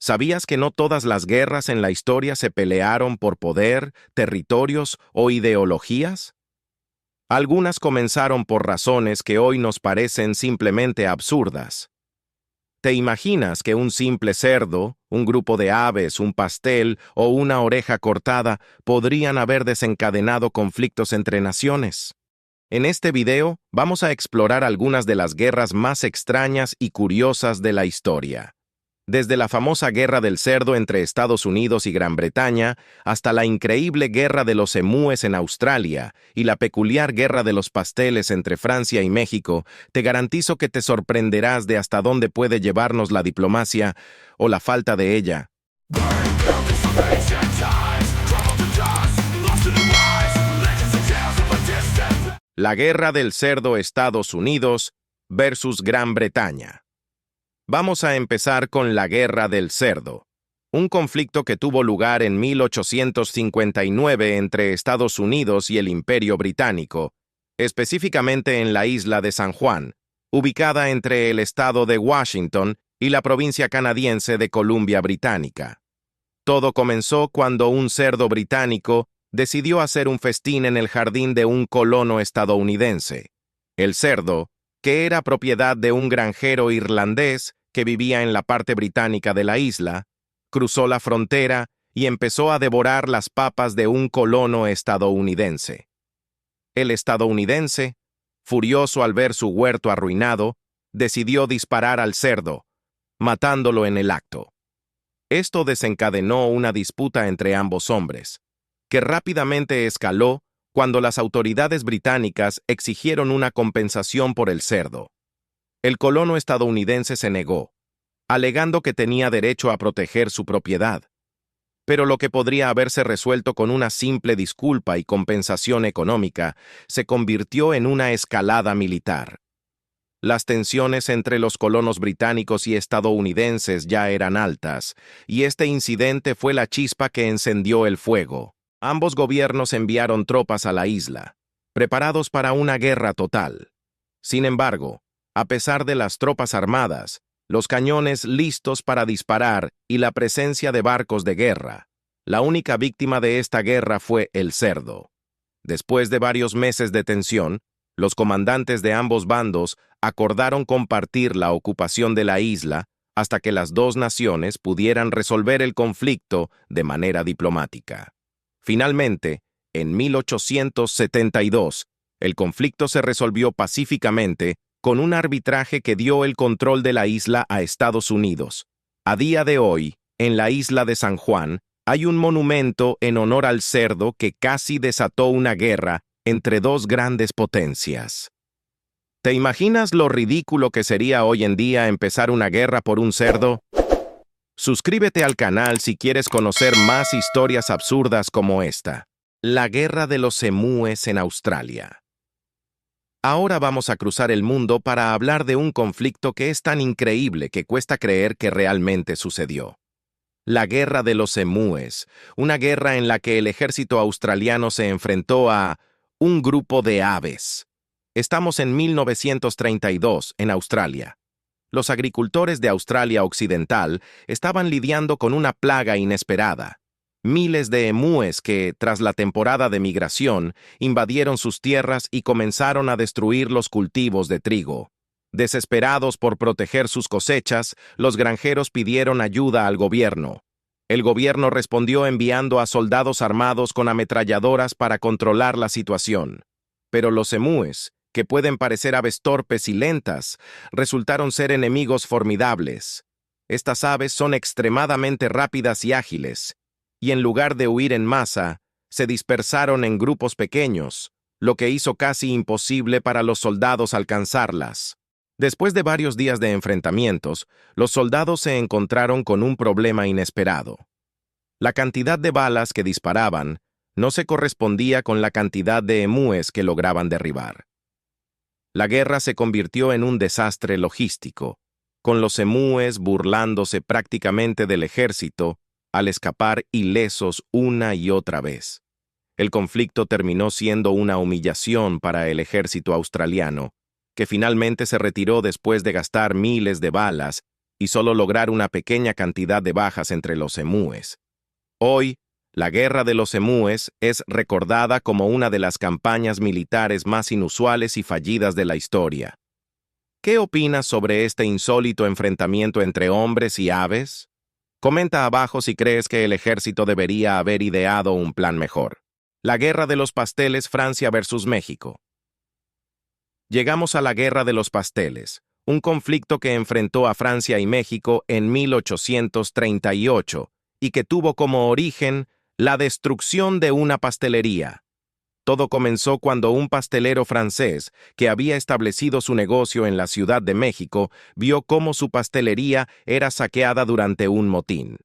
¿Sabías que no todas las guerras en la historia se pelearon por poder, territorios o ideologías? Algunas comenzaron por razones que hoy nos parecen simplemente absurdas. ¿Te imaginas que un simple cerdo, un grupo de aves, un pastel o una oreja cortada podrían haber desencadenado conflictos entre naciones? En este video vamos a explorar algunas de las guerras más extrañas y curiosas de la historia. Desde la famosa Guerra del Cerdo entre Estados Unidos y Gran Bretaña, hasta la increíble Guerra de los Emúes en Australia y la peculiar Guerra de los Pasteles entre Francia y México, te garantizo que te sorprenderás de hasta dónde puede llevarnos la diplomacia o la falta de ella. La Guerra del Cerdo Estados Unidos versus Gran Bretaña. Vamos a empezar con la Guerra del Cerdo, un conflicto que tuvo lugar en 1859 entre Estados Unidos y el Imperio Británico, específicamente en la isla de San Juan, ubicada entre el estado de Washington y la provincia canadiense de Columbia Británica. Todo comenzó cuando un cerdo británico decidió hacer un festín en el jardín de un colono estadounidense. El cerdo, que era propiedad de un granjero irlandés que vivía en la parte británica de la isla, cruzó la frontera y empezó a devorar las papas de un colono estadounidense. El estadounidense, furioso al ver su huerto arruinado, decidió disparar al cerdo, matándolo en el acto. Esto desencadenó una disputa entre ambos hombres, que rápidamente escaló cuando las autoridades británicas exigieron una compensación por el cerdo. El colono estadounidense se negó, alegando que tenía derecho a proteger su propiedad. Pero lo que podría haberse resuelto con una simple disculpa y compensación económica se convirtió en una escalada militar. Las tensiones entre los colonos británicos y estadounidenses ya eran altas, y este incidente fue la chispa que encendió el fuego. Ambos gobiernos enviaron tropas a la isla, preparados para una guerra total. Sin embargo, a pesar de las tropas armadas, los cañones listos para disparar y la presencia de barcos de guerra, la única víctima de esta guerra fue el cerdo. Después de varios meses de tensión, los comandantes de ambos bandos acordaron compartir la ocupación de la isla hasta que las dos naciones pudieran resolver el conflicto de manera diplomática. Finalmente, en 1872, el conflicto se resolvió pacíficamente con un arbitraje que dio el control de la isla a Estados Unidos. A día de hoy, en la isla de San Juan, hay un monumento en honor al cerdo que casi desató una guerra entre dos grandes potencias. ¿Te imaginas lo ridículo que sería hoy en día empezar una guerra por un cerdo? Suscríbete al canal si quieres conocer más historias absurdas como esta. La Guerra de los Emúes en Australia. Ahora vamos a cruzar el mundo para hablar de un conflicto que es tan increíble que cuesta creer que realmente sucedió. La Guerra de los Emúes, una guerra en la que el ejército australiano se enfrentó a un grupo de aves. Estamos en 1932, en Australia. Los agricultores de Australia Occidental estaban lidiando con una plaga inesperada. Miles de emúes que, tras la temporada de migración, invadieron sus tierras y comenzaron a destruir los cultivos de trigo. Desesperados por proteger sus cosechas, los granjeros pidieron ayuda al gobierno. El gobierno respondió enviando a soldados armados con ametralladoras para controlar la situación. Pero los emúes, que pueden parecer aves torpes y lentas, resultaron ser enemigos formidables. Estas aves son extremadamente rápidas y ágiles, y en lugar de huir en masa, se dispersaron en grupos pequeños, lo que hizo casi imposible para los soldados alcanzarlas. Después de varios días de enfrentamientos, los soldados se encontraron con un problema inesperado. La cantidad de balas que disparaban no se correspondía con la cantidad de emúes que lograban derribar. La guerra se convirtió en un desastre logístico, con los emúes burlándose prácticamente del ejército al escapar ilesos una y otra vez. El conflicto terminó siendo una humillación para el ejército australiano, que finalmente se retiró después de gastar miles de balas y solo lograr una pequeña cantidad de bajas entre los emúes. Hoy, la Guerra de los Emúes es recordada como una de las campañas militares más inusuales y fallidas de la historia. ¿Qué opinas sobre este insólito enfrentamiento entre hombres y aves? Comenta abajo si crees que el ejército debería haber ideado un plan mejor. La Guerra de los Pasteles, Francia versus México. Llegamos a la Guerra de los Pasteles, un conflicto que enfrentó a Francia y México en 1838 y que tuvo como origen la destrucción de una pastelería. Todo comenzó cuando un pastelero francés, que había establecido su negocio en la Ciudad de México, vio cómo su pastelería era saqueada durante un motín.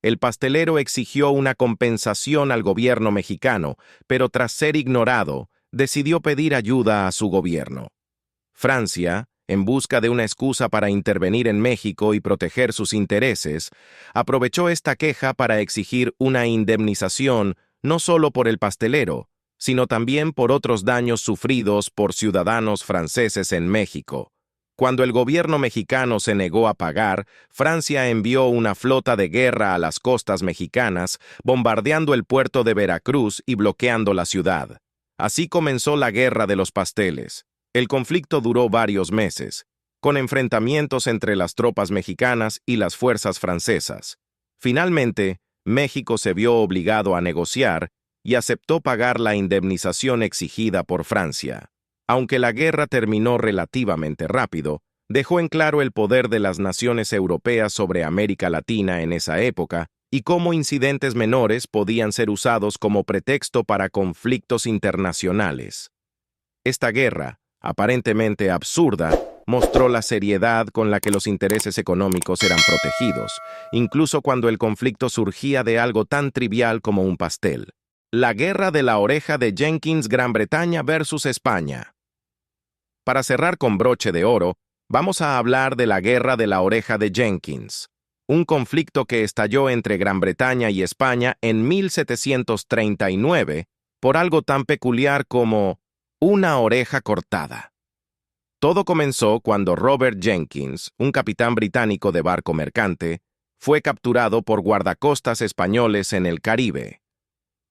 El pastelero exigió una compensación al gobierno mexicano, pero tras ser ignorado, decidió pedir ayuda a su gobierno. Francia, en busca de una excusa para intervenir en México y proteger sus intereses, aprovechó esta queja para exigir una indemnización no solo por el pastelero, sino también por otros daños sufridos por ciudadanos franceses en México. Cuando el gobierno mexicano se negó a pagar, Francia envió una flota de guerra a las costas mexicanas, bombardeando el puerto de Veracruz y bloqueando la ciudad. Así comenzó la Guerra de los Pasteles. El conflicto duró varios meses, con enfrentamientos entre las tropas mexicanas y las fuerzas francesas. Finalmente, México se vio obligado a negociar y aceptó pagar la indemnización exigida por Francia. Aunque la guerra terminó relativamente rápido, dejó en claro el poder de las naciones europeas sobre América Latina en esa época y cómo incidentes menores podían ser usados como pretexto para conflictos internacionales. Esta guerra, aparentemente absurda, mostró la seriedad con la que los intereses económicos eran protegidos, incluso cuando el conflicto surgía de algo tan trivial como un pastel. La Guerra de la Oreja de Jenkins, Gran Bretaña versus España. Para cerrar con broche de oro, vamos a hablar de la Guerra de la Oreja de Jenkins, un conflicto que estalló entre Gran Bretaña y España en 1739 por algo tan peculiar como una oreja cortada. Todo comenzó cuando Robert Jenkins, un capitán británico de barco mercante, fue capturado por guardacostas españoles en el Caribe.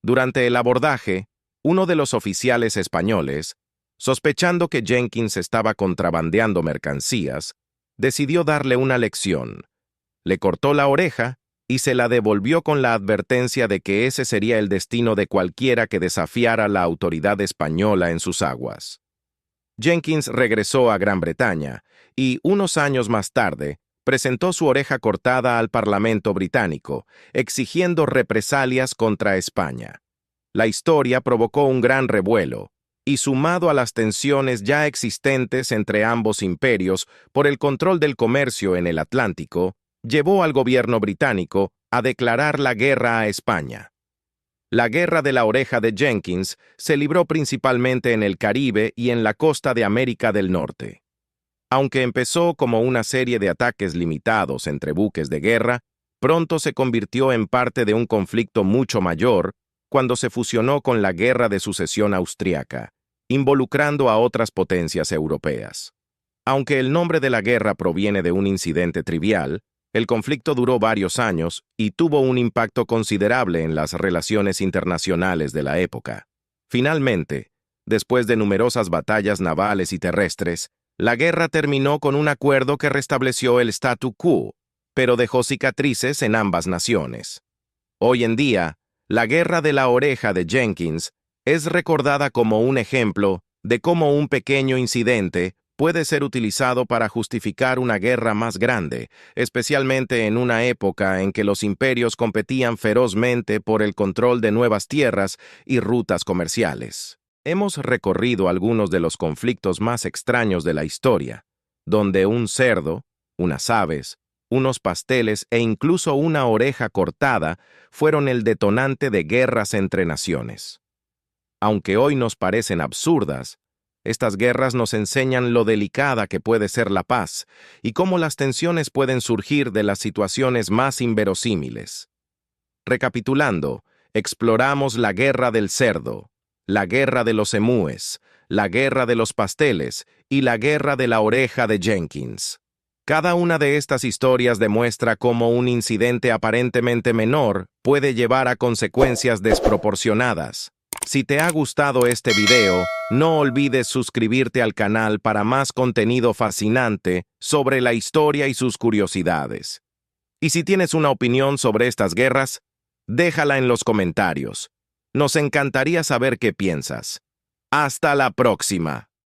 Durante el abordaje, uno de los oficiales españoles, sospechando que Jenkins estaba contrabandeando mercancías, decidió darle una lección. Le cortó la oreja y se la devolvió con la advertencia de que ese sería el destino de cualquiera que desafiara la autoridad española en sus aguas. Jenkins regresó a Gran Bretaña y, unos años más tarde, presentó su oreja cortada al Parlamento británico, exigiendo represalias contra España. La historia provocó un gran revuelo, y sumado a las tensiones ya existentes entre ambos imperios por el control del comercio en el Atlántico, llevó al gobierno británico a declarar la guerra a España. La Guerra de la Oreja de Jenkins se libró principalmente en el Caribe y en la costa de América del Norte. Aunque empezó como una serie de ataques limitados entre buques de guerra, pronto se convirtió en parte de un conflicto mucho mayor cuando se fusionó con la Guerra de Sucesión Austriaca, involucrando a otras potencias europeas. Aunque el nombre de la guerra proviene de un incidente trivial, el conflicto duró varios años y tuvo un impacto considerable en las relaciones internacionales de la época. Finalmente, después de numerosas batallas navales y terrestres, la guerra terminó con un acuerdo que restableció el statu quo, pero dejó cicatrices en ambas naciones. Hoy en día, la Guerra de la Oreja de Jenkins es recordada como un ejemplo de cómo un pequeño incidente puede ser utilizado para justificar una guerra más grande, especialmente en una época en que los imperios competían ferozmente por el control de nuevas tierras y rutas comerciales. Hemos recorrido algunos de los conflictos más extraños de la historia, donde un cerdo, unas aves, unos pasteles e incluso una oreja cortada fueron el detonante de guerras entre naciones. Aunque hoy nos parecen absurdas, estas guerras nos enseñan lo delicada que puede ser la paz y cómo las tensiones pueden surgir de las situaciones más inverosímiles. Recapitulando, exploramos la Guerra del Cerdo, la Guerra de los Emúes, la Guerra de los Pasteles y la Guerra de la Oreja de Jenkins. Cada una de estas historias demuestra cómo un incidente aparentemente menor puede llevar a consecuencias desproporcionadas. Si te ha gustado este video, no olvides suscribirte al canal para más contenido fascinante sobre la historia y sus curiosidades. Y si tienes una opinión sobre estas guerras, déjala en los comentarios. Nos encantaría saber qué piensas. ¡Hasta la próxima!